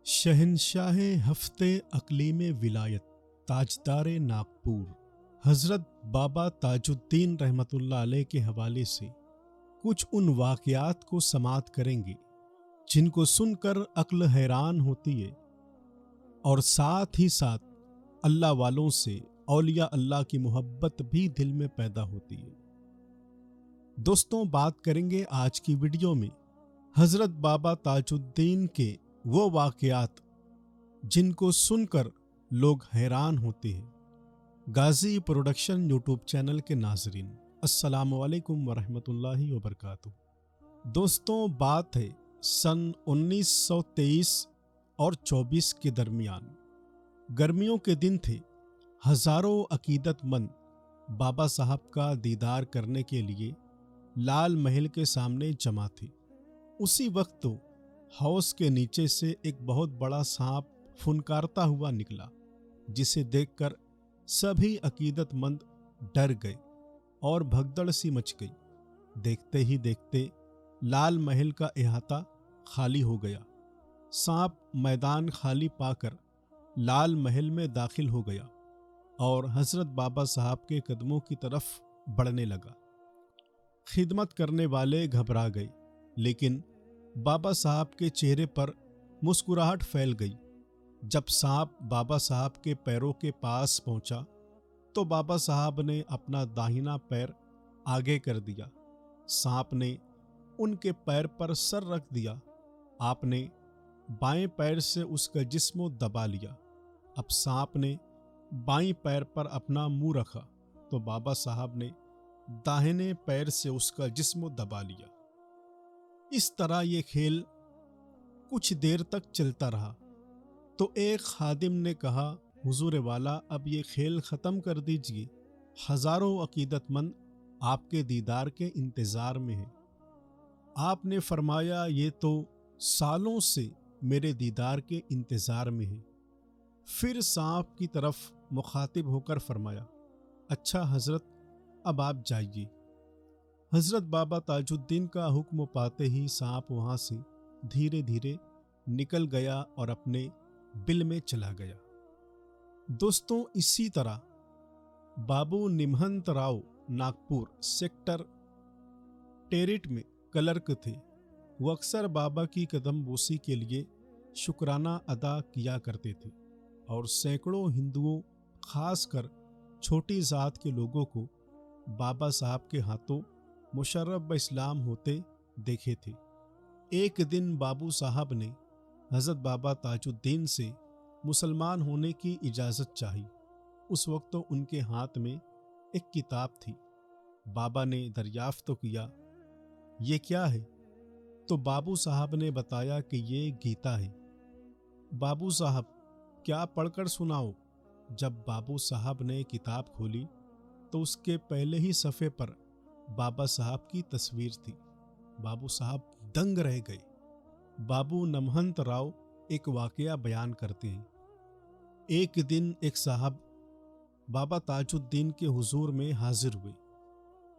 شہنشاہ ہفتے اقلیم ولایت تاجدار ناگپور حضرت بابا تاج الدین رحمۃ اللہ علیہ کے حوالے سے کچھ ان واقعات کو سماعت کریں گے جن کو سن کر عقل حیران ہوتی ہے اور ساتھ ہی ساتھ اللہ والوں سے اولیاء اللہ کی محبت بھی دل میں پیدا ہوتی ہے۔ دوستوں، بات کریں گے آج کی ویڈیو میں حضرت بابا تاج الدین کے وہ واقعات جن کو سن کر لوگ حیران ہوتے ہیں۔ غازی پروڈکشن یوٹیوب چینل کے ناظرین، السلام علیکم ورحمۃ اللہ وبرکاتہ۔ دوستوں، بات ہے سن 1923 اور 24 کے درمیان۔ گرمیوں کے دن تھے۔ ہزاروں عقیدت مند بابا صاحب کا دیدار کرنے کے لیے لال محل کے سامنے جمع تھے۔ اسی وقت تو ہاؤس کے نیچے سے ایک بہت بڑا سانپ پھنکارتا ہوا نکلا، جسے دیکھ کر سبھی عقیدت مند ڈر گئے اور بھگدڑ سی مچ گئی۔ دیکھتے ہی دیکھتے لال محل کا احاطہ خالی ہو گیا۔ سانپ میدان خالی پا کر لال محل میں داخل ہو گیا اور حضرت بابا صاحب کے قدموں کی طرف بڑھنے لگا۔ خدمت کرنے والے گھبرا گئے، لیکن بابا صاحب کے چہرے پر مسکراہٹ پھیل گئی۔ جب سانپ بابا صاحب کے پیروں کے پاس پہنچا تو بابا صاحب نے اپنا داہنا پیر آگے کر دیا۔ سانپ نے ان کے پیر پر سر رکھ دیا۔ آپ نے بائیں پیر سے اس کا جسم دبا لیا۔ اب سانپ نے بائیں پیر پر اپنا منہ رکھا تو بابا صاحب نے داہنے پیر سے اس کا جسم دبا لیا۔ اس طرح یہ کھیل کچھ دیر تک چلتا رہا تو ایک خادم نے کہا، حضور والا، اب یہ کھیل ختم کر دیجئے، ہزاروں عقیدت مند آپ کے دیدار کے انتظار میں ہیں۔ آپ نے فرمایا، یہ تو سالوں سے میرے دیدار کے انتظار میں ہے۔ پھر سانپ کی طرف مخاطب ہو کر فرمایا، اچھا حضرت، اب آپ جائیے۔ حضرت بابا تاج الدین کا حکم پاتے ہی سانپ وہاں سے دھیرے دھیرے نکل گیا اور اپنے بل میں چلا گیا۔ دوستوں، اسی طرح بابو نمہنت راؤ ناگپور سیکٹر 13 میں کلرک تھے۔ وہ اکثر بابا کی قدم بوسی کے لیے شکرانہ ادا کیا کرتے تھے اور سینکڑوں ہندوؤں، خاص کر چھوٹی ذات کے لوگوں کو بابا صاحب کے ہاتھوں مشرف باسلام ہوتے دیکھے تھے۔ ایک دن بابو صاحب نے حضرت بابا تاج الدین سے مسلمان ہونے کی اجازت چاہی۔ اس وقت تو ان کے ہاتھ میں ایک کتاب تھی۔ بابا نے دریافت تو کیا، یہ کیا ہے؟ تو بابو صاحب نے بتایا کہ یہ گیتا ہے۔ بابو صاحب، کیا پڑھ کر سناؤ؟ جب بابو صاحب نے کتاب کھولی تو اس کے پہلے ہی صفحے پر بابا صاحب کی تصویر تھی۔ بابو صاحب دنگ رہ گئے۔ بابو نمہنت راؤ ایک واقعہ بیان کرتے ہیں۔ ایک دن ایک صاحب بابا تاج الدین کے حضور میں حاضر ہوئے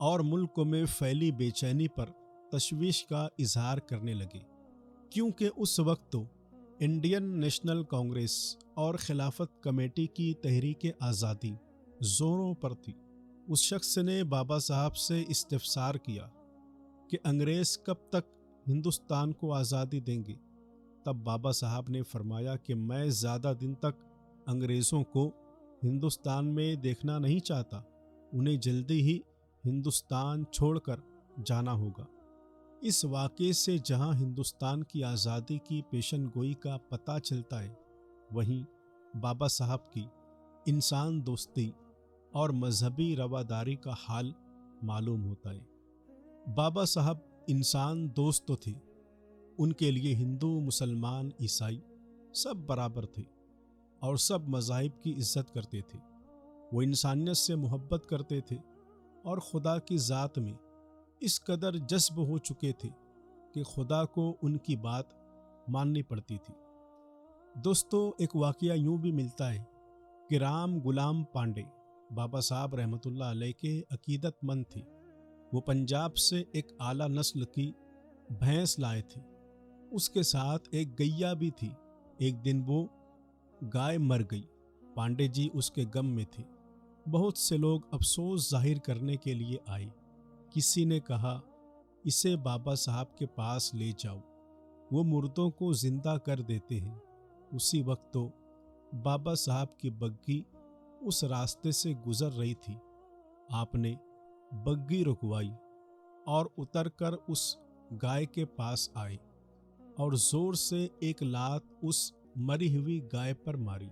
اور ملک میں پھیلی بے چینی پر تشویش کا اظہار کرنے لگے، کیونکہ اس وقت تو انڈین نیشنل کانگریس اور خلافت کمیٹی کی تحریک آزادی زوروں پر تھی۔ اس شخص نے بابا صاحب سے استفسار کیا کہ انگریز کب تک ہندوستان کو آزادی دیں گے؟ تب بابا صاحب نے فرمایا کہ میں زیادہ دن تک انگریزوں کو ہندوستان میں دیکھنا نہیں چاہتا، انہیں جلدی ہی ہندوستان چھوڑ کر جانا ہوگا۔ اس واقعے سے جہاں ہندوستان کی آزادی کی پیشن گوئی کا پتہ چلتا ہے، وہیں بابا صاحب کی انسان دوستی اور مذہبی رواداری کا حال معلوم ہوتا ہے۔ بابا صاحب انسان دوست تو تھے۔ ان کے لیے ہندو، مسلمان، عیسائی سب برابر تھے اور سب مذاہب کی عزت کرتے تھے۔ وہ انسانیت سے محبت کرتے تھے اور خدا کی ذات میں اس قدر جذب ہو چکے تھے کہ خدا کو ان کی بات ماننی پڑتی تھی۔ دوستو، ایک واقعہ یوں بھی ملتا ہے کہ رام غلام پانڈے بابا صاحب رحمۃ اللہ علیہ کے عقیدت مند تھے۔ وہ پنجاب سے ایک اعلیٰ نسل کی بھینس لائے تھے۔ اس کے ساتھ ایک گیا بھی تھی۔ ایک دن وہ گائے مر گئی۔ پانڈے جی اس کے غم میں تھے۔ بہت سے لوگ افسوس ظاہر کرنے کے لیے آئے۔ کسی نے کہا اسے بابا صاحب کے پاس لے جاؤ، وہ مردوں کو زندہ کر دیتے ہیں۔ اسی وقت تو بابا صاحب کی بگھی اس راستے سے گزر رہی تھی۔ آپ نے بگھی رکوائی اور اتر کر اس گائے کے پاس آئے اور زور سے ایک لات اس مری ہوئی گائے پر ماری۔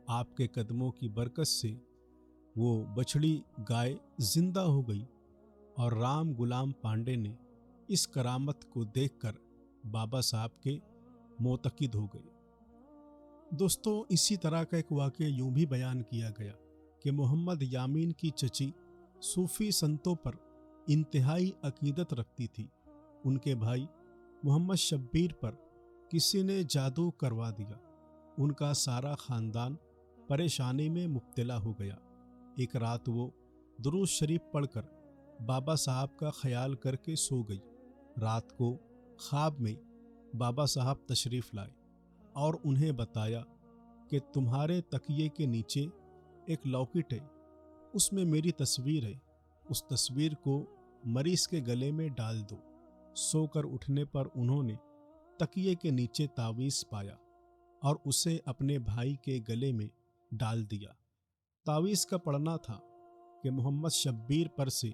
آپ کے قدموں کی برکت سے وہ بچھڑی گائے زندہ ہو گئی اور رام غلام پانڈے نے اس کرامت کو دیکھ کر بابا صاحب کے معتقد ہو گئے۔ دوستو، اسی طرح کا ایک واقعہ یوں بھی بیان کیا گیا کہ محمد یامین کی چچی صوفی سنتوں پر انتہائی عقیدت رکھتی تھی۔ ان کے بھائی محمد شبیر پر کسی نے جادو کروا دیا۔ ان کا سارا خاندان پریشانی میں مبتلا ہو گیا۔ ایک رات وہ درود شریف پڑھ کر بابا صاحب کا خیال کر کے سو گئی۔ رات کو خواب میں بابا صاحب تشریف لائے اور انہیں بتایا کہ تمہارے تکیے کے نیچے ایک لاکٹ ہے، اس میں میری تصویر ہے، اس تصویر کو مریض کے گلے میں ڈال دو۔ سو کر اٹھنے پر انہوں نے تکیے کے نیچے تعویذ پایا اور اسے اپنے بھائی کے گلے میں ڈال دیا۔ تعویذ کا پڑھنا تھا کہ محمد شبیر پر سے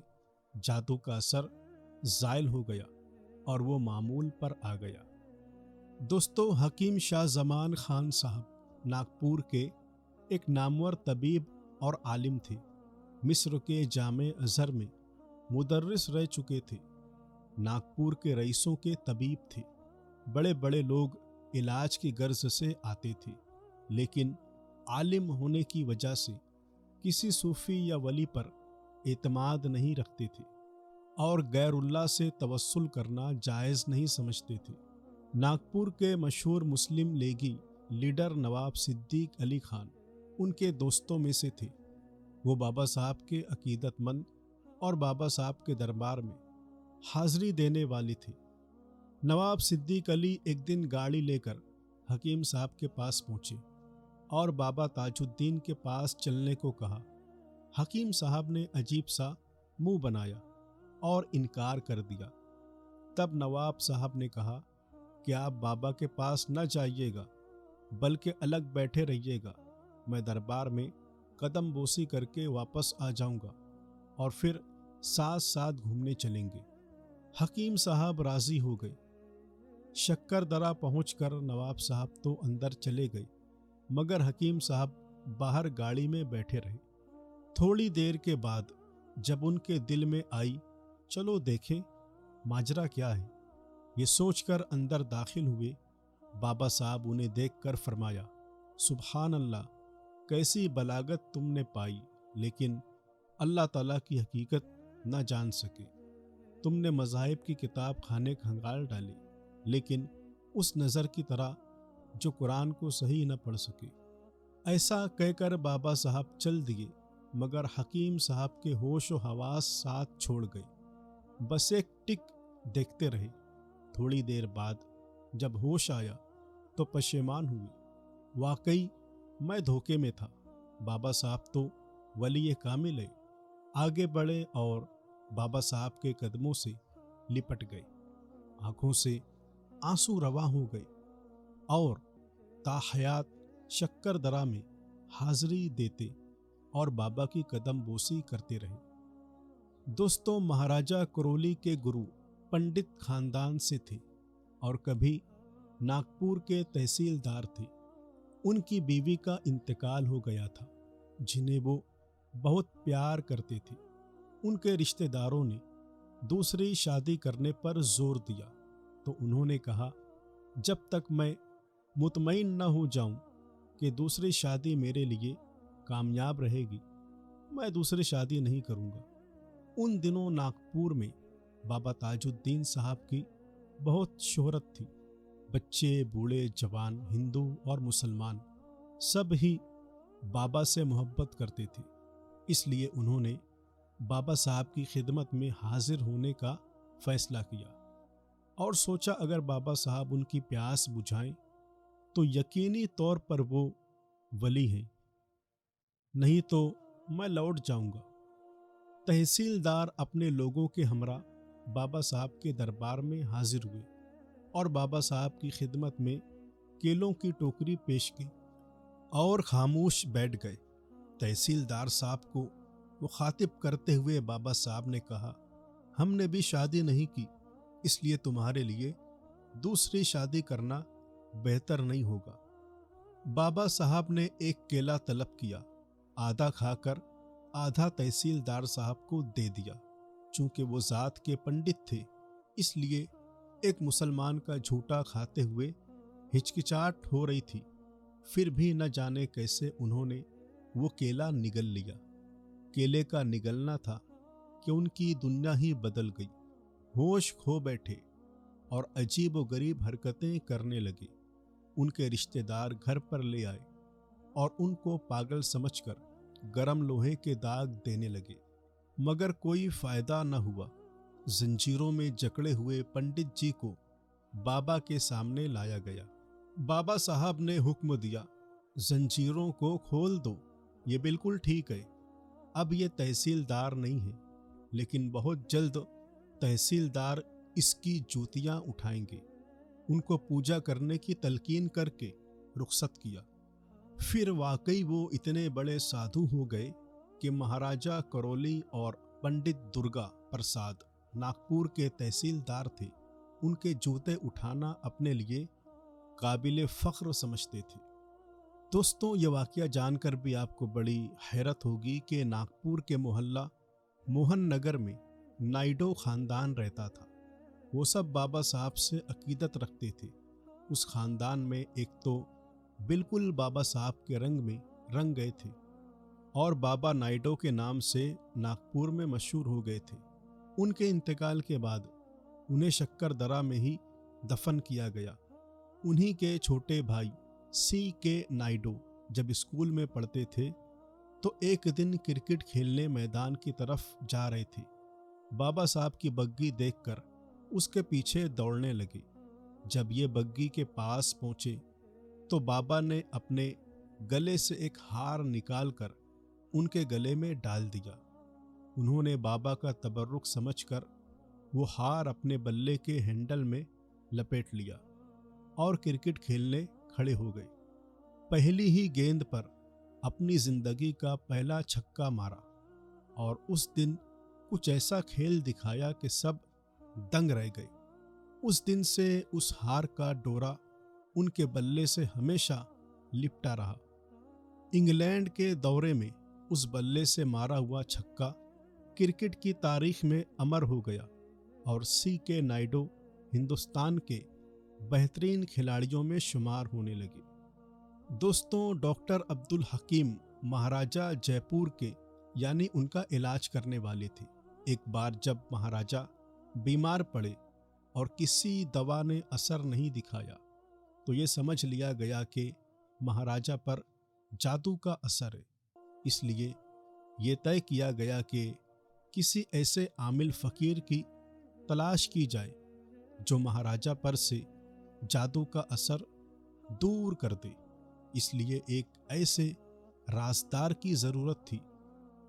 جادو کا اثر زائل ہو گیا اور وہ معمول پر آ گیا۔ دوستو، حکیم شاہ زمان خان صاحب ناگپور کے ایک نامور طبیب اور عالم تھے۔ مصر کے جامع ازہر میں مدرس رہ چکے تھے۔ ناگپور کے رئیسوں کے طبیب تھے۔ بڑے بڑے لوگ علاج کی غرض سے آتے تھے، لیکن عالم ہونے کی وجہ سے کسی صوفی یا ولی پر اعتماد نہیں رکھتے تھے اور غیر اللہ سے توسل کرنا جائز نہیں سمجھتے تھے۔ ناگپور کے مشہور مسلم لیگی لیڈر نواب صدیق علی خان ان کے دوستوں میں سے تھے۔ وہ بابا صاحب کے عقیدت مند اور بابا صاحب کے دربار میں حاضری دینے والے تھے۔ نواب صدیق علی ایک دن گاڑی لے کر حکیم صاحب کے پاس پہنچے اور بابا تاج الدین کے پاس چلنے کو کہا۔ حکیم صاحب نے عجیب سا منہ بنایا اور انکار کر دیا۔ تب نواب صاحب نے کہا کہ آپ بابا کے پاس نہ جائیے گا، بلکہ الگ بیٹھے رہیے گا۔ میں دربار میں قدم بوسی کر کے واپس آ جاؤں گا اور پھر ساتھ ساتھ گھومنے چلیں گے۔ حکیم صاحب راضی ہو گئے۔ شکر درہ پہنچ کر نواب صاحب تو اندر چلے گئے، مگر حکیم صاحب باہر گاڑی میں بیٹھے رہے۔ تھوڑی دیر کے بعد جب ان کے دل میں آئی چلو دیکھیں ماجرا کیا ہے، یہ سوچ کر اندر داخل ہوئے۔ بابا صاحب انہیں دیکھ کر فرمایا، سبحان اللہ، کیسی بلاغت تم نے پائی، لیکن اللہ تعالیٰ کی حقیقت نہ جان سکے۔ تم نے مذاہب کی کتاب خانے کھنگال ڈالی، لیکن اس نظر کی طرح جو قرآن کو صحیح نہ پڑھ سکے۔ ایسا کہہ کر بابا صاحب چل دیے، مگر حکیم صاحب کے ہوش و حواس ساتھ چھوڑ گئے۔ بس ایک ٹک دیکھتے رہے۔ تھوڑی دیر بعد جب ہوش آیا تو پشیمان ہوئے، واقعی میں دھوکے میں تھا۔ بابا صاحب تو ولی کامل ہے۔ آگے بڑھے اور بابا صاحب کے قدموں سے لپٹ گئے۔ آنکھوں سے آنسو رواں ہو گئے اور تاحیات شکر درہ میں حاضری دیتے اور بابا کی قدم بوسی کرتے رہے۔ دوستوں، مہاراجہ کرولی کے گرو پنڈت خاندان سے تھے اور کبھی ناگپور کے تحصیلدار تھے۔ ان کی بیوی کا انتقال ہو گیا تھا، جنہیں وہ بہت پیار کرتے تھے۔ ان کے رشتہ داروں نے دوسری شادی کرنے پر زور دیا تو انہوں نے کہا، جب تک میں مطمئن نہ ہو جاؤں کہ دوسری شادی میرے لیے کامیاب رہے گی، میں دوسری شادی نہیں کروں گا۔ ان دنوں ناگپور میں بابا تاج الدین صاحب کی بہت شہرت تھی۔ بچے، بوڑھے، جوان، ہندو اور مسلمان سب ہی بابا سے محبت کرتے تھے۔ اس لیے انہوں نے بابا صاحب کی خدمت میں حاضر ہونے کا فیصلہ کیا اور سوچا اگر بابا صاحب ان کی پیاس بجھائیں تو یقینی طور پر وہ ولی ہیں، نہیں تو میں لوٹ جاؤں گا۔ تحصیلدار اپنے لوگوں کے ہمراہ بابا صاحب کے دربار میں حاضر ہوئے اور بابا صاحب کی خدمت میں کیلوں کی ٹوکری پیش کی اور خاموش بیٹھ گئے۔ تحصیلدار صاحب کو مخاطب کرتے ہوئے بابا صاحب نے کہا، ہم نے بھی شادی نہیں کی، اس لیے تمہارے لیے دوسری شادی کرنا بہتر نہیں ہوگا۔ بابا صاحب نے ایک کیلا طلب کیا، آدھا کھا کر آدھا تحصیلدار صاحب کو دے دیا۔ چونکہ وہ ذات کے پنڈت تھے، اس لیے ایک مسلمان کا جھوٹا کھاتے ہوئے ہچکچاہٹ ہو رہی تھی، پھر بھی نہ جانے کیسے انہوں نے وہ کیلا نگل لیا۔ کیلے کا نگلنا تھا کہ ان کی دنیا ہی بدل گئی، ہوش کھو بیٹھے اور عجیب و غریب حرکتیں کرنے لگے۔ ان کے رشتہ دار گھر پر لے آئے اور ان کو پاگل سمجھ کر گرم لوہے کے داغ دینے لگے، مگر کوئی فائدہ نہ ہوا۔ زنجیروں میں جکڑے ہوئے پنڈت جی کو بابا کے سامنے لایا گیا۔ بابا صاحب نے حکم دیا، زنجیروں کو کھول دو، یہ بالکل ٹھیک ہے۔ اب یہ تحصیلدار نہیں ہے، لیکن بہت جلد تحصیلدار اس کی جوتیاں اٹھائیں گے۔ ان کو پوجا کرنے کی تلقین کر کے رخصت کیا۔ پھر واقعی وہ اتنے بڑے سادھو ہو گئے کہ مہاراجا کرولی اور پنڈت درگا پرساد ناگپور کے تحصیلدار تھے، ان کے جوتے اٹھانا اپنے لیے قابل فخر سمجھتے تھے۔ دوستوں، یہ واقعہ جان کر بھی آپ کو بڑی حیرت ہوگی کہ ناگپور کے محلہ موہن نگر میں نائیڈو خاندان رہتا تھا۔ وہ سب بابا صاحب سے عقیدت رکھتے تھے۔ اس خاندان میں ایک تو بالکل بابا صاحب کے رنگ میں رنگ گئے تھے اور بابا نائیڈو کے نام سے ناگپور میں مشہور ہو گئے تھے۔ ان کے انتقال کے بعد انہیں شکر درہ میں ہی دفن کیا گیا۔ انہی کے چھوٹے بھائی سی کے نائیڈو جب اسکول میں پڑھتے تھے تو ایک دن کرکٹ کھیلنے میدان کی طرف جا رہے تھے۔ بابا صاحب کی بگی دیکھ کر اس کے پیچھے دوڑنے لگے۔ جب یہ بگی کے پاس پہنچے تو بابا نے اپنے گلے سے ایک ہار نکال کر ان کے گلے میں ڈال دیا۔ انہوں نے بابا کا تبرک سمجھ کر وہ ہار اپنے بلے کے ہینڈل میں لپیٹ لیا اور کرکٹ کھیلنے کھڑے ہو گئے۔ پہلی ہی گیند پر اپنی زندگی کا پہلا چھکا مارا اور اس دن کچھ ایسا کھیل دکھایا کہ سب دنگ رہ گئے۔ اس دن سے اس ہار کا ڈورا ان کے بلے سے ہمیشہ لپٹا رہا۔ انگلینڈ کے دورے میں اس بلے سے مارا ہوا چھکا کرکٹ کی تاریخ میں امر ہو گیا اور سی کے نائیڈو ہندوستان کے بہترین کھلاڑیوں میں شمار ہونے لگے۔ دوستوں، ڈاکٹر عبدالحکیم مہاراجا جے پور کے یعنی ان کا علاج کرنے والے تھے۔ ایک بار جب مہاراجا بیمار پڑے اور کسی دوا نے اثر نہیں دکھایا تو یہ سمجھ لیا گیا کہ مہاراجا پر جادو کا اثر ہے۔ اس لیے یہ طے کیا گیا کہ کسی ایسے عامل فقیر کی تلاش کی جائے جو مہاراجا پر سے جادو کا اثر دور کر دے۔ اس لیے ایک ایسے رازدار کی ضرورت تھی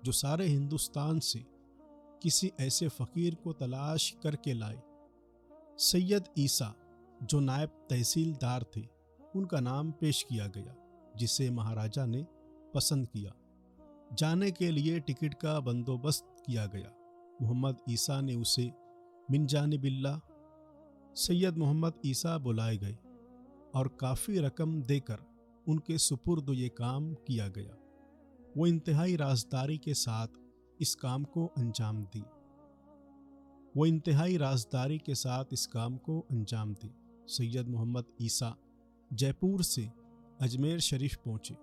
جو سارے ہندوستان سے کسی ایسے فقیر کو تلاش کر کے لائے۔ سید عیسیٰ جو نائب تحصیلدار تھے، ان کا نام پیش کیا گیا، جسے مہاراجا نے پسند کیا۔ جانے کے لیے ٹکٹ کا بندوبست کیا گیا۔ محمد عیسیٰ نے اسے من جانب اللہ، سید محمد عیسیٰ بلائے گئے اور کافی رقم دے کر ان کے سپرد یہ کام کیا گیا۔ وہ انتہائی رازداری کے ساتھ اس کام کو انجام دی۔ سید محمد عیسیٰ جے پور سے اجمیر شریف پہنچے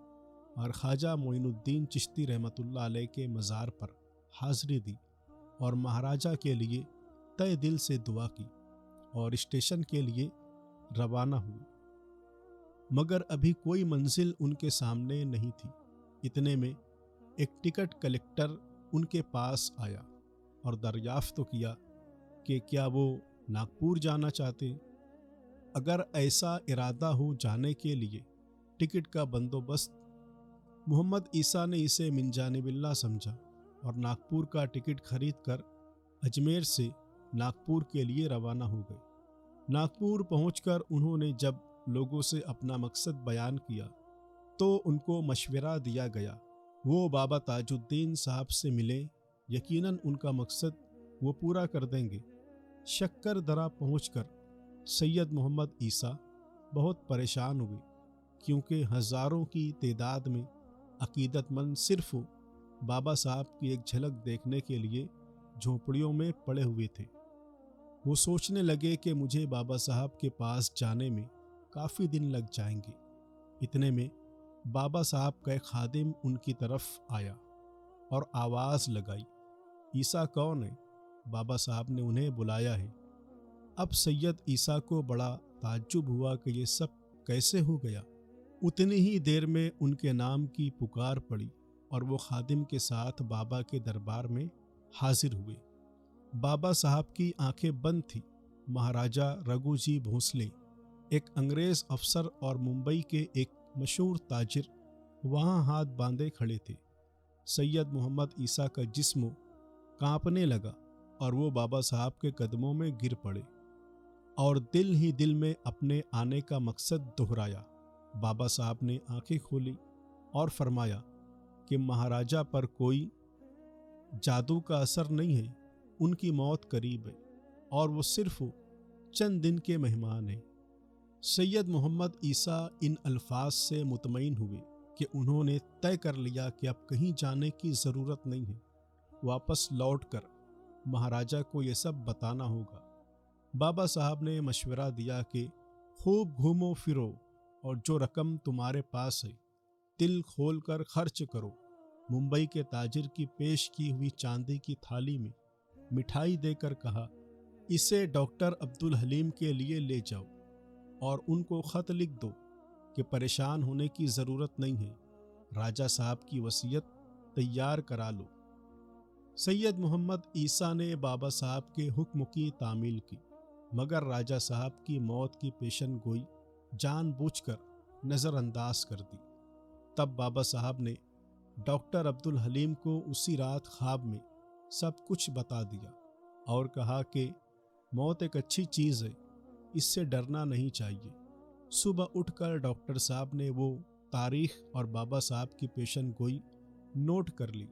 اور خواجہ معین الدین چشتی رحمۃ اللہ علیہ کے مزار پر حاضری دی اور مہاراجا کے لیے تہ دل سے دعا کی اور اسٹیشن کے لیے روانہ ہوئے، مگر ابھی کوئی منزل ان کے سامنے نہیں تھی۔ اتنے میں ایک ٹکٹ کلیکٹر ان کے پاس آیا اور دریافت کیا کہ کیا وہ ناگپور جانا چاہتے۔ اگر ایسا ارادہ ہو جانے کے لیے ٹکٹ کا بندوبست۔ محمد عیسیٰ نے اسے من جانب اللہ سمجھا اور ناگپور کا ٹکٹ خرید کر اجمیر سے ناگپور کے لیے روانہ ہو گئے۔ ناگپور پہنچ کر انہوں نے جب لوگوں سے اپنا مقصد بیان کیا تو ان کو مشورہ دیا گیا وہ بابا تاج الدین صاحب سے ملیں، یقیناً ان کا مقصد وہ پورا کر دیں گے۔ شکر درہ پہنچ کر سید محمد عیسیٰ بہت پریشان ہوئے، کیونکہ ہزاروں کی تعداد میں عقیدت مند صرف بابا صاحب کی ایک جھلک دیکھنے کے لیے جھونپڑیوں میں پڑے ہوئے تھے۔ وہ سوچنے لگے کہ مجھے بابا صاحب کے پاس جانے میں کافی دن لگ جائیں گے۔ اتنے میں بابا صاحب کا ایک خادم ان کی طرف آیا اور آواز لگائی، عیسیٰ کون ہے؟ بابا صاحب نے انہیں بلایا ہے۔ اب سید عیسیٰ کو بڑا تعجب ہوا کہ یہ سب کیسے ہو گیا۔ اتنی ہی دیر میں ان کے نام کی پکار پڑی اور وہ خادم کے ساتھ بابا کے دربار میں حاضر ہوئے۔ بابا صاحب کی آنکھیں بند تھیں۔ مہاراجا رگھو جی بھونسلے، ایک انگریز افسر اور ممبئی کے ایک مشہور تاجر وہاں ہاتھ باندھے کھڑے تھے۔ سید محمد عیسیٰ کا جسم کانپنے لگا اور وہ بابا صاحب کے قدموں میں گر پڑے اور دل ہی دل میں اپنے آنے کا مقصد دہرایا۔ بابا صاحب نے آنکھیں کھولی اور فرمایا کہ مہاراجا پر کوئی جادو کا اثر نہیں ہے، ان کی موت قریب ہے اور وہ صرف چند دن کے مہمان ہیں۔ سید محمد عیسیٰ ان الفاظ سے مطمئن ہوئے کہ انہوں نے طے کر لیا کہ اب کہیں جانے کی ضرورت نہیں ہے، واپس لوٹ کر مہاراجا کو یہ سب بتانا ہوگا۔ بابا صاحب نے مشورہ دیا کہ خوب گھومو پھرو اور جو رقم تمہارے پاس ہے دل کھول کر خرچ کرو۔ ممبئی کے تاجر کی پیش کی ہوئی چاندی کی تھالی میں مٹھائی دے کر کہا، اسے ڈاکٹر عبدالحلیم کے لیے لے جاؤ اور ان کو خط لکھ دو کہ پریشان ہونے کی ضرورت نہیں ہے، راجہ صاحب کی وصیت تیار کرا لو۔ سید محمد عیسیٰ نے بابا صاحب کے حکم کی تعمیل کی، مگر راجہ صاحب کی موت کی پیشن گوئی جان بوجھ کر نظر انداز کر دی۔ تب بابا صاحب نے ڈاکٹر عبدالحلیم کو اسی رات خواب میں سب کچھ بتا دیا اور کہا کہ موت ایک اچھی چیز ہے، اس سے ڈرنا نہیں چاہیے۔ صبح اٹھ کر ڈاکٹر صاحب نے وہ تاریخ اور بابا صاحب کی پیشن گوئی نوٹ کر لی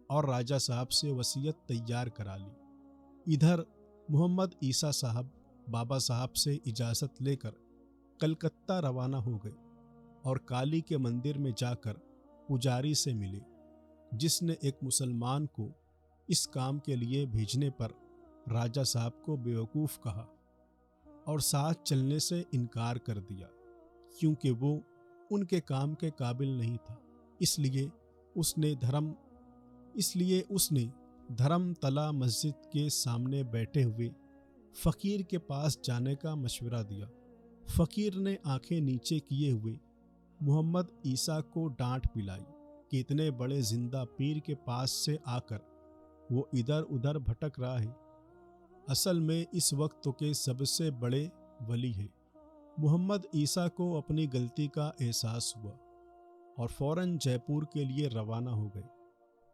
اور راجہ صاحب سے وصیت تیار کرا لی۔ ادھر محمد عیسیٰ صاحب بابا صاحب سے اجازت لے کر کلکتہ روانہ ہو گئے اور کالی کے مندر میں جا کر پجاری سے ملے، جس نے ایک مسلمان کو اس کام کے لیے بھیجنے پر راجہ صاحب کو بیوقوف کہا اور ساتھ چلنے سے انکار کر دیا، کیونکہ وہ ان کے کام کے قابل نہیں تھا۔ اس لیے اس نے دھرم تلا مسجد کے سامنے بیٹھے ہوئے فقیر کے پاس جانے کا مشورہ دیا۔ فقیر نے آنکھیں نیچے کیے ہوئے محمد عیسیٰ کو ڈانٹ پلائی کہ اتنے بڑے زندہ پیر کے پاس سے آ کر وہ ادھر ادھر بھٹک رہا ہے، اصل میں اس وقت کے سب سے بڑے ولی ہے۔ محمد عیسیٰ کو اپنی غلطی کا احساس ہوا اور فوراً جے پور کے لیے روانہ ہو گئے۔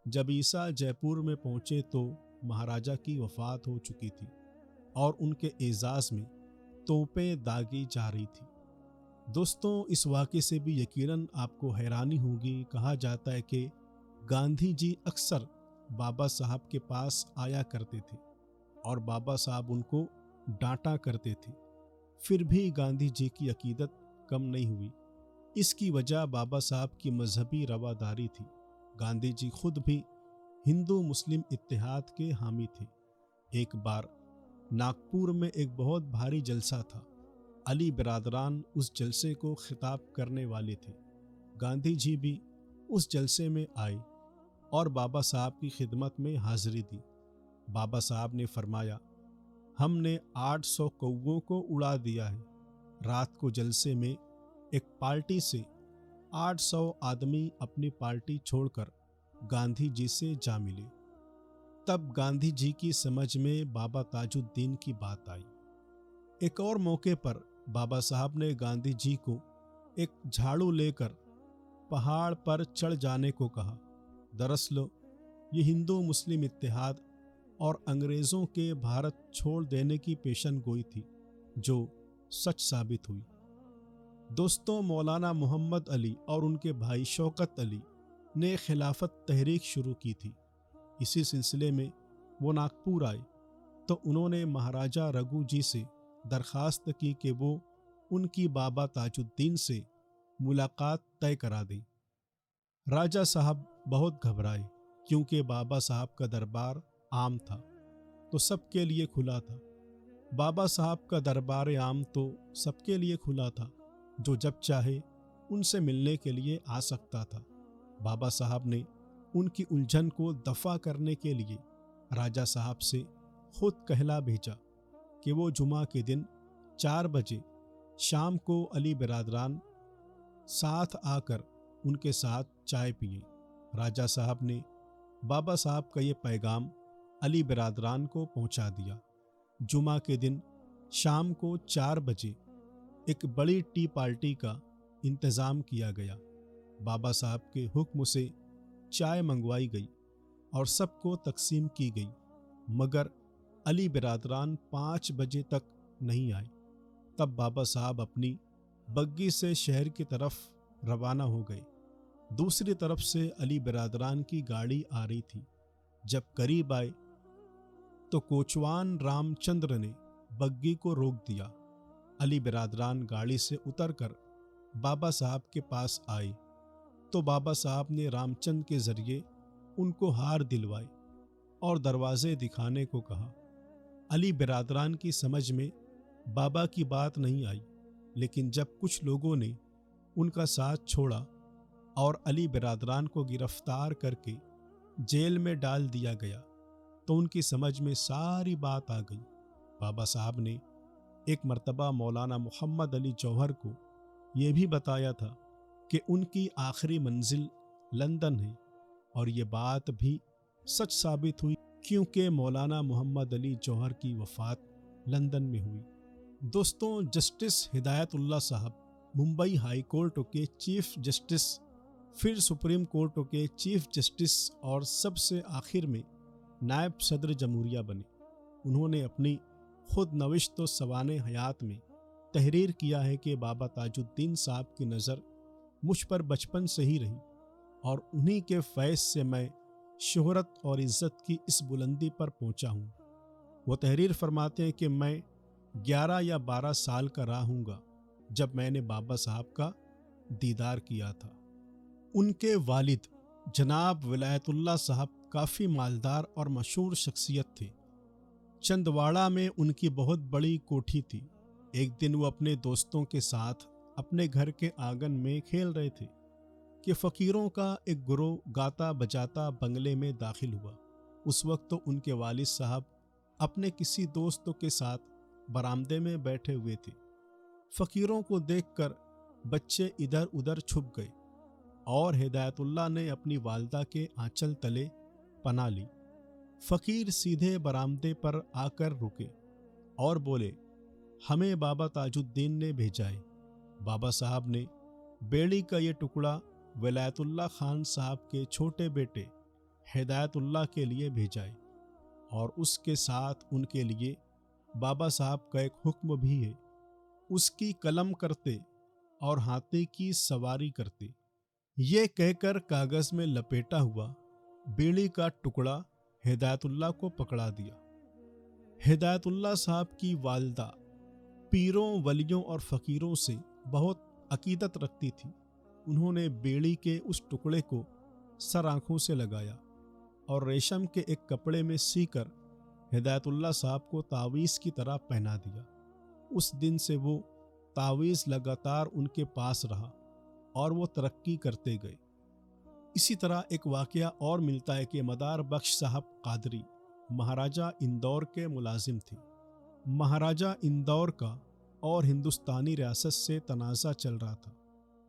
جب عیسیٰ جے پور میں پہنچے تو مہاراجا کی وفات ہو چکی تھی اور ان کے اعزاز میں توپیں داغی جا رہی تھی۔ دوستوں، اس واقعے سے بھی یقیناً آپ کو حیرانی ہوگی۔ کہا جاتا ہے کہ گاندھی جی اکثر بابا صاحب کے پاس آیا کرتے تھے اور بابا صاحب ان کو ڈانٹا کرتے تھے، پھر بھی گاندھی جی کی عقیدت کم نہیں ہوئی۔ اس کی وجہ بابا صاحب کی مذہبی رواداری تھی۔ گاندھی جی خود بھی ہندو مسلم اتحاد کے حامی تھے۔ ایک بار ناگپور میں ایک بہت بھاری جلسہ تھا۔ علی برادران اس جلسے کو خطاب کرنے والے تھے۔ گاندھی جی بھی اس جلسے میں آئے اور بابا صاحب کی خدمت میں حاضری دی۔ بابا صاحب نے فرمایا، ہم نے 800 کووں کو اڑا دیا ہے۔ رات کو جلسے میں ایک پارٹی سے 800 آدمی اپنی پارٹی چھوڑ کر گاندھی جی سے جا ملے۔ تب گاندھی جی کی سمجھ میں بابا تاج الدین کی بات آئی۔ ایک اور موقع پر بابا صاحب نے گاندھی جی کو ایک جھاڑو لے کر پہاڑ پر چڑھ جانے کو کہا۔ دراصل یہ ہندو مسلم اتحاد اور انگریزوں کے بھارت چھوڑ دینے کی پیشن گوئی تھی، جو سچ ثابت ہوئی۔ دوستوں، مولانا محمد علی اور ان کے بھائی شوکت علی نے خلافت تحریک شروع کی تھی۔ اسی سلسلے میں وہ ناگپور آئے تو انہوں نے مہاراجہ رگھو جی سے درخواست کی کہ وہ ان کی بابا تاج الدین سے ملاقات طے کرا دیں۔ راجہ صاحب بہت گھبرائے، کیونکہ بابا صاحب کا دربار عام تھا تو سب کے لیے کھلا تھا۔ بابا صاحب کا دربار عام تو سب کے لیے کھلا تھا، جو جب چاہے ان سے ملنے کے لیے آ سکتا تھا۔ بابا صاحب نے ان کی الجھن کو دفع کرنے کے لیے راجہ صاحب سے خود کہلا بھیجا کہ وہ جمعہ کے دن 4 بجے شام کو علی برادران ساتھ آ کر ان کے ساتھ چائے پئیں۔ راجہ صاحب نے بابا صاحب کا یہ پیغام علی برادران کو پہنچا دیا۔ جمعہ کے دن شام کو 4 بجے ایک بڑی ٹی پارٹی کا انتظام کیا گیا۔ بابا صاحب کے حکم سے چائے منگوائی گئی اور سب کو تقسیم کی گئی، مگر علی برادران 5 بجے تک نہیں آئے۔ تب بابا صاحب اپنی بگی سے شہر کی طرف روانہ ہو گئے۔ دوسری طرف سے علی برادران کی گاڑی آ رہی تھی۔ جب قریب آئے تو کوچوان رام چندر نے بگی کو روک دیا۔ علی برادران گاڑی سے اتر کر بابا صاحب کے پاس آئے تو بابا صاحب نے رام چند کے ذریعے ان کو ہار دلوائے اور دروازے دکھانے کو کہا۔ علی برادران کی سمجھ میں بابا کی بات نہیں آئی، لیکن جب کچھ لوگوں نے ان کا ساتھ چھوڑا اور علی برادران کو گرفتار کر کے جیل میں ڈال دیا گیا تو ان کی سمجھ میں ساری بات آ گئی۔ بابا صاحب نے ایک مرتبہ مولانا محمد علی جوہر کو یہ بھی بتایا تھا کہ ان کی آخری منزل لندن ہے، اور یہ بات بھی سچ ثابت ہوئی، کیونکہ مولانا محمد علی جوہر کی وفات لندن میں ہوئی۔ دوستوں، جسٹس ہدایت اللہ صاحب ممبئی ہائی کورٹ کے چیف جسٹس، پھر سپریم کورٹ کے چیف جسٹس اور سب سے آخر میں نائب صدر جمہوریہ بنے۔ انہوں نے اپنی خود نوشت و سوانح حیات میں تحریر کیا ہے کہ بابا تاج الدین صاحب کی نظر مجھ پر بچپن سے ہی رہی، اور انہی کے فیض سے میں شہرت اور عزت کی اس بلندی پر پہنچا ہوں۔ وہ تحریر فرماتے ہیں کہ میں 11 یا 12 سال کا رہا ہوں گا جب میں نے بابا صاحب کا دیدار کیا تھا۔ ان کے والد جناب ولایت اللہ صاحب کافی مالدار اور مشہور شخصیت تھے۔ چندواڑہ میں ان کی بہت بڑی کوٹھی تھی۔ ایک دن وہ اپنے دوستوں کے ساتھ اپنے گھر کے آنگن میں کھیل رہے تھے کہ فقیروں کا ایک گروہ گاتا بجاتا بنگلے میں داخل ہوا۔ اس وقت تو ان کے والد صاحب اپنے کسی دوست کے ساتھ برآمدے میں بیٹھے ہوئے تھے۔ فقیروں کو دیکھ کر بچے ادھر ادھر چھپ گئے اور ہدایت اللہ نے اپنی والدہ کے آنچل تلے پناہ لی۔ فقیر سیدھے برآمدے پر آ کر رکے اور بولے، ہمیں بابا تاج الدین نے بھیجا ہے۔ بابا صاحب نے بیڑی کا یہ ٹکڑا ولایت اللہ خان صاحب کے چھوٹے بیٹے ہدایت اللہ کے لیے بھیجا ہے، اور اس کے ساتھ ان کے لیے بابا صاحب کا ایک حکم بھی ہے، اس کی قلم کرتے اور ہاتھی کی سواری کرتے۔ یہ کہہ کر کاغذ میں لپیٹا ہوا بیڑی کا ٹکڑا ہدایت اللہ کو پکڑا دیا۔ ہدایت اللہ صاحب کی والدہ پیروں، ولیوں اور فقیروں سے بہت عقیدت رکھتی تھی۔ انہوں نے بیڑی کے اس ٹکڑے کو سر آنکھوں سے لگایا اور ریشم کے ایک کپڑے میں سی کر ہدایت اللہ صاحب کو تعویذ کی طرح پہنا دیا۔ اس دن سے وہ تعویذ لگاتار ان کے پاس رہا اور وہ ترقی کرتے گئے۔ اسی طرح ایک واقعہ اور ملتا ہے کہ مدار بخش صاحب قادری مہاراجہ اندور کے ملازم تھے۔ مہاراجہ اندور کا اور ہندوستانی ریاست سے تنازع چل رہا تھا،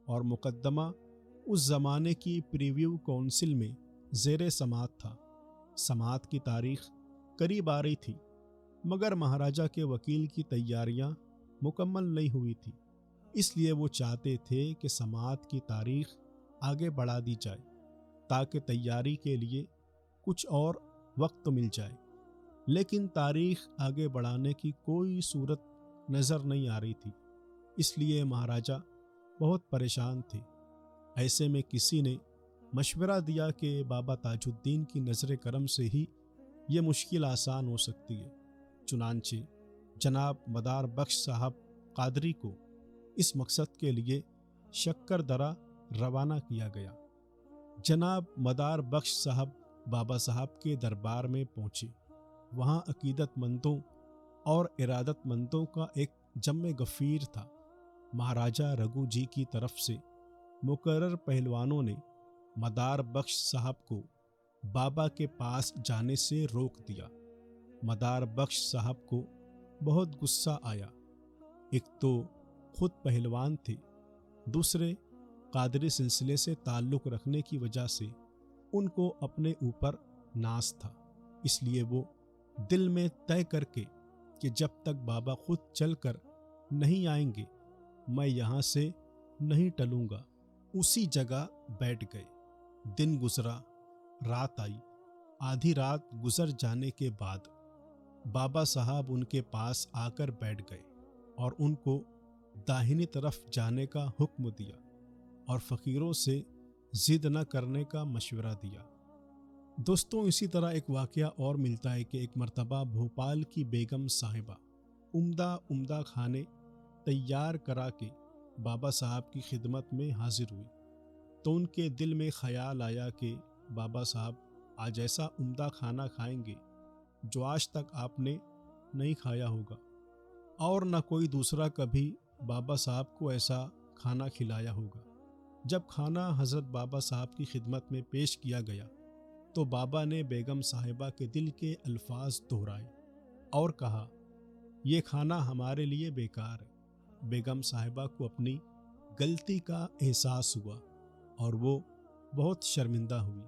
اور مقدمہ اس زمانے کی پریویو کونسل میں زیر سماعت تھا۔ سماعت کی تاریخ قریب آ رہی تھی، مگر مہاراجہ کے وکیل کی تیاریاں مکمل نہیں ہوئی تھی، اس لیے وہ چاہتے تھے کہ سماعت کی تاریخ آگے بڑھا دی جائے تاکہ تیاری کے لیے کچھ اور وقت مل جائے، لیکن تاریخ آگے بڑھانے کی کوئی صورت نظر نہیں آ رہی تھی، اس لیے مہاراجا بہت پریشان تھے۔ ایسے میں کسی نے مشورہ دیا کہ بابا تاج الدین کی نظر کرم سے ہی یہ مشکل آسان ہو سکتی ہے۔ چنانچہ جناب مدار بخش صاحب قادری کو اس مقصد کے لیے شکر درہ روانہ کیا گیا۔ جناب مدار بخش صاحب بابا صاحب کے دربار میں پہنچے۔ وہاں عقیدت مندوں اور ارادت مندوں کا ایک جمع غفیر تھا۔ مہاراجا رگو جی کی طرف سے مقرر پہلوانوں نے مدار بخش صاحب کو بابا کے پاس جانے سے روک دیا۔ مدار بخش صاحب کو بہت غصہ آیا۔ ایک تو خود پہلوان تھے، دوسرے قادری سلسلے سے تعلق رکھنے کی وجہ سے ان کو اپنے اوپر ناز تھا، اس لیے وہ دل میں طے کر کے کہ جب تک بابا خود چل کر نہیں آئیں گے میں یہاں سے نہیں ٹلوں گا، اسی جگہ بیٹھ گئے۔ دن گزرا، رات آئی۔ آدھی رات گزر جانے کے بعد بابا صاحب ان کے پاس آ کر بیٹھ گئے اور ان کو داہنی طرف جانے کا حکم دیا اور فقیروں سے ضد نہ کرنے کا مشورہ دیا۔ دوستوں، اسی طرح ایک واقعہ اور ملتا ہے کہ ایک مرتبہ بھوپال کی بیگم صاحبہ عمدہ کھانے تیار کرا کے بابا صاحب کی خدمت میں حاضر ہوئی تو ان کے دل میں خیال آیا کہ بابا صاحب آج ایسا عمدہ کھانا کھائیں گے جو آج تک آپ نے نہیں کھایا ہوگا، اور نہ کوئی دوسرا کبھی بابا صاحب کو ایسا کھانا کھلایا ہوگا۔ جب کھانا حضرت بابا صاحب کی خدمت میں پیش کیا گیا تو بابا نے بیگم صاحبہ کے دل کے الفاظ دہرائے اور کہا، یہ کھانا ہمارے لیے بیکار ہے۔ بیگم صاحبہ کو اپنی غلطی کا احساس ہوا اور وہ بہت شرمندہ ہوئی۔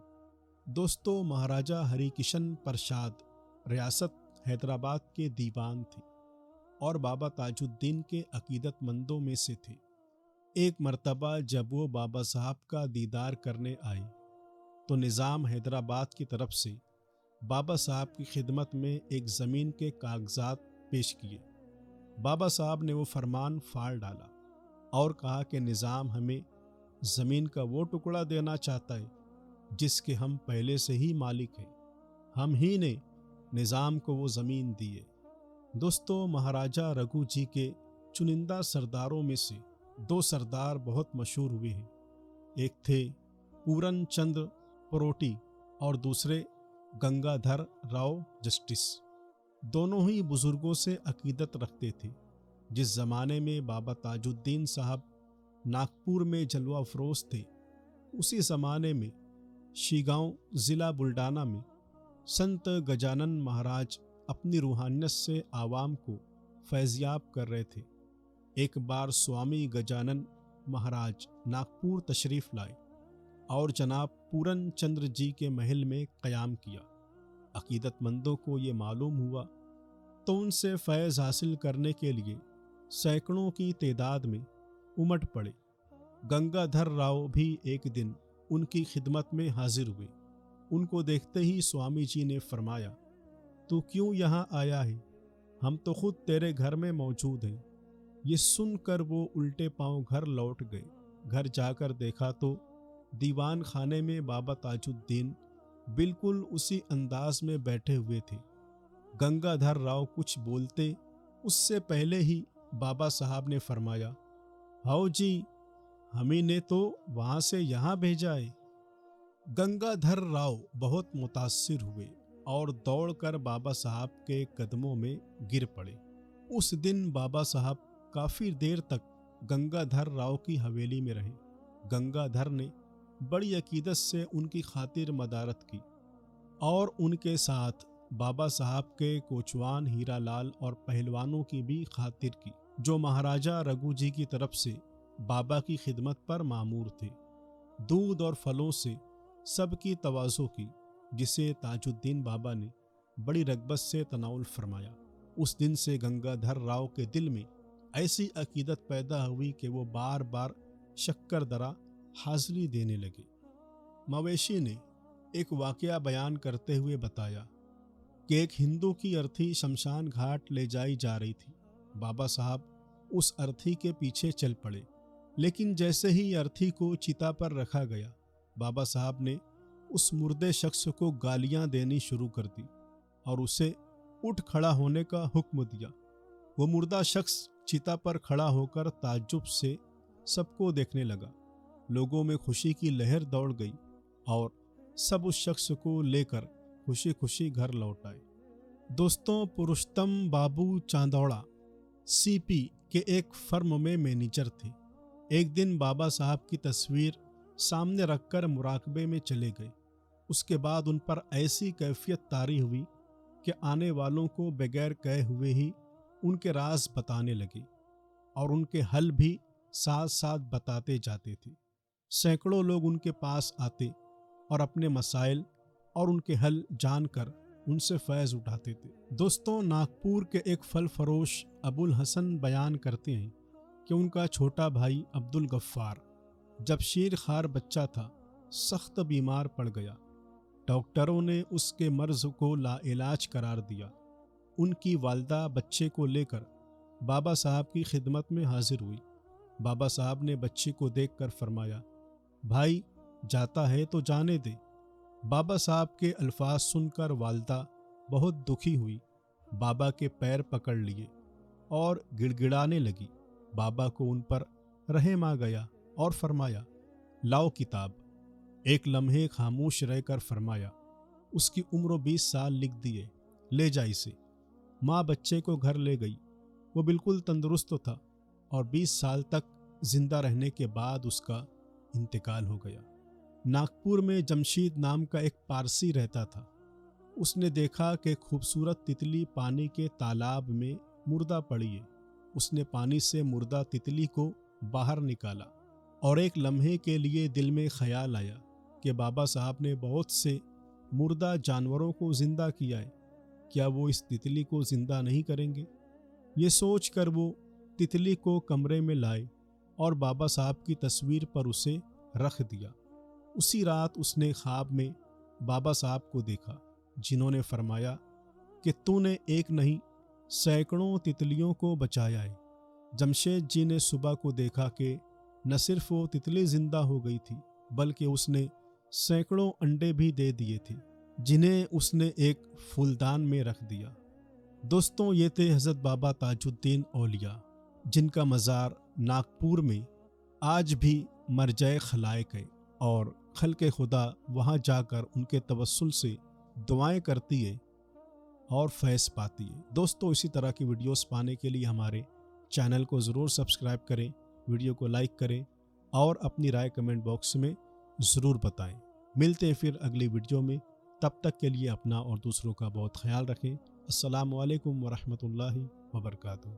دوستو، مہاراجا ہری کشن پرشاد ریاست حیدرآباد کے دیوان تھے اور بابا تاج الدین کے عقیدت مندوں میں سے تھے۔ ایک مرتبہ جب وہ بابا صاحب کا دیدار کرنے آئے تو نظام حیدرآباد کی طرف سے بابا صاحب کی خدمت میں ایک زمین کے کاغذات پیش کیے۔ بابا صاحب نے وہ فرمان پھاڑ ڈالا اور کہا کہ نظام ہمیں زمین کا وہ ٹکڑا دینا چاہتا ہے جس کے ہم پہلے سے ہی مالک ہیں، ہم ہی نے نظام کو وہ زمین دی ہے۔ دوستو، مہاراجا رگو جی کے چنندہ سرداروں میں سے دو سردار بہت مشہور ہوئے ہیں۔ ایک تھے پورن چندر پروٹی اور دوسرے گنگا دھر راؤ جسٹس۔ دونوں ہی بزرگوں سے عقیدت رکھتے تھے۔ جس زمانے میں بابا تاج الدین صاحب ناگپور میں جلوہ افروز تھے، اسی زمانے میں شیگاؤں ضلع بلڈانہ میں سنت گجانن مہاراج اپنی روحانیت سے عوام کو فیضیاب کر رہے تھے۔ ایک بار سوامی گجانن مہاراج ناگپور تشریف لائے اور جناب پورن چندر جی کے محل میں قیام کیا۔ عقیدت مندوں کو یہ معلوم ہوا تو ان سے فیض حاصل کرنے کے لیے سینکڑوں کی تعداد میں امٹ پڑے۔ گنگا دھر راؤ بھی ایک دن ان کی خدمت میں حاضر ہوئے۔ ان کو دیکھتے ہی سوامی جی نے فرمایا، تو کیوں یہاں آیا ہے؟ ہم تو خود تیرے گھر میں موجود ہیں۔ یہ سن کر وہ الٹے پاؤں گھر لوٹ گئے۔ گھر جا کر دیکھا تو دیوان خانے میں بابا تاج الدین بالکل اسی انداز میں بیٹھے ہوئے تھے۔ گنگا دھر راؤ کچھ بولتے اس سے پہلے ہی بابا صاحب نے فرمایا، ہاؤ جی، ہمیں نے تو وہاں سے یہاں بھیجا ہے۔ گنگا دھر راؤ بہت متاثر ہوئے اور دوڑ کر بابا صاحب کے قدموں میں گر پڑے۔ اس دن بابا صاحب کافی دیر تک گنگا دھر راؤ کی حویلی میں رہے۔ گنگا دھر نے بڑی عقیدت سے ان کی خاطر مدارت کی اور ان کے ساتھ بابا صاحب کے کوچوان ہیرا لال اور پہلوانوں کی بھی خاطر کی، جو مہاراجا رگو جی کی طرف سے بابا کی خدمت پر مامور تھے۔ دودھ اور پھلوں سے سب کی تواضع کی، جسے تاج الدین بابا نے بڑی رغبت سے تناول فرمایا۔ اس دن سے گنگا دھر راؤ کے دل میں ایسی عقیدت پیدا ہوئی کہ وہ بار بار شکر درا حاضری دینے لگے۔ مویشی نے ایک واقعہ بیان کرتے ہوئے بتایا کہ ایک ہندو کی ارتھی شمشان گھاٹ لے جائی جا رہی تھی۔ بابا صاحب اس ارتھی کے پیچھے چل پڑے، لیکن جیسے ہی ارتھی کو چتا پر رکھا گیا، بابا صاحب نے اس مردے شخص کو گالیاں دینی شروع کر دی اور اسے اٹھ کھڑا ہونے کا حکم دیا۔ وہ مردہ شخص چتا پر کھڑا ہو کر تعجب سے سب کو دیکھنے لگا۔ لوگوں میں خوشی کی لہر دوڑ گئی اور سب اس شخص کو لے کر خوشی خوشی گھر لوٹ آئے۔ دوستوں، پروشتم بابو چاندوڑا سی پی کے ایک فرم میں مینیجر تھے۔ ایک دن بابا صاحب کی تصویر سامنے رکھ کر مراقبے میں چلے گئے۔ اس کے بعد ان پر ایسی کیفیت طاری ہوئی کہ آنے والوں کو بغیر کہے ہوئے ہی ان کے راز بتانے لگے اور ان کے حل بھی ساتھ ساتھ بتاتے جاتے تھے۔ سینکڑوں لوگ ان کے پاس آتے اور اپنے مسائل اور ان کے حل جان کر ان سے فیض اٹھاتے تھے۔ دوستوں، ناگپور کے ایک پھل فروش ابو الحسن بیان کرتے ہیں کہ ان کا چھوٹا بھائی عبد الغفار جب شیر خوار بچہ تھا سخت بیمار پڑ گیا۔ ڈاکٹروں نے اس کے مرض کو لا علاج قرار دیا۔ ان کی والدہ بچے کو لے کر بابا صاحب کی خدمت میں حاضر ہوئی۔ بابا صاحب نے بچے کو دیکھ کر فرمایا، بھائی جاتا ہے تو جانے دے۔ بابا صاحب کے الفاظ سن کر والدہ بہت دکھی ہوئی، بابا کے پیر پکڑ لیے اور گڑ گڑانے لگی۔ بابا کو ان پر رحم آ گیا اور فرمایا، لاؤ کتاب۔ ایک لمحے خاموش رہ کر فرمایا، اس کی عمر 20 سال لکھ دیے، لے جا اسے۔ ماں بچے کو گھر لے گئی۔ وہ بالکل تندرست تھا اور 20 سال تک زندہ رہنے کے بعد اس کا انتقال ہو گیا۔ ناگپور میں جمشید نام کا ایک پارسی رہتا تھا۔ اس نے دیکھا کہ خوبصورت تتلی پانی کے تالاب میں مردہ پڑی ہے۔ اس نے پانی سے مردہ تتلی کو باہر نکالا اور ایک لمحے کے لیے دل میں خیال آیا کہ بابا صاحب نے بہت سے مردہ جانوروں کو زندہ کیا ہے، کیا وہ اس تتلی کو زندہ نہیں کریں گے؟ یہ سوچ کر وہ تتلی کو کمرے میں لائے اور بابا صاحب کی تصویر پر اسے رکھ دیا۔ اسی رات اس نے خواب میں بابا صاحب کو دیکھا، جنہوں نے فرمایا کہ تو نے ایک نہیں سینکڑوں تتلیوں کو بچایا ہے۔ جمشید جی نے صبح کو دیکھا کہ نہ صرف وہ تتلی زندہ ہو گئی تھی بلکہ اس نے سینکڑوں انڈے بھی دے دیے تھے، جنہیں اس نے ایک پھولدان میں رکھ دیا۔ دوستوں، یہ تھے حضرت بابا تاج الدین اولیاء، جن کا مزار ناگپور میں آج بھی مرجع خلائق ہے اور خلق خدا وہاں جا کر ان کے توسل سے دعائیں کرتی ہے اور فیض پاتی ہے۔ دوستوں، اسی طرح کی ویڈیوز پانے کے لیے ہمارے چینل کو ضرور سبسکرائب کریں، ویڈیو کو لائک کریں اور اپنی رائے کمنٹ باکس میں ضرور بتائیں۔ ملتے ہیں پھر اگلی ویڈیو میں، تب تک کے لیے اپنا اور دوسروں کا بہت خیال رکھیں۔ السلام علیکم ورحمۃ اللہ وبرکاتہ۔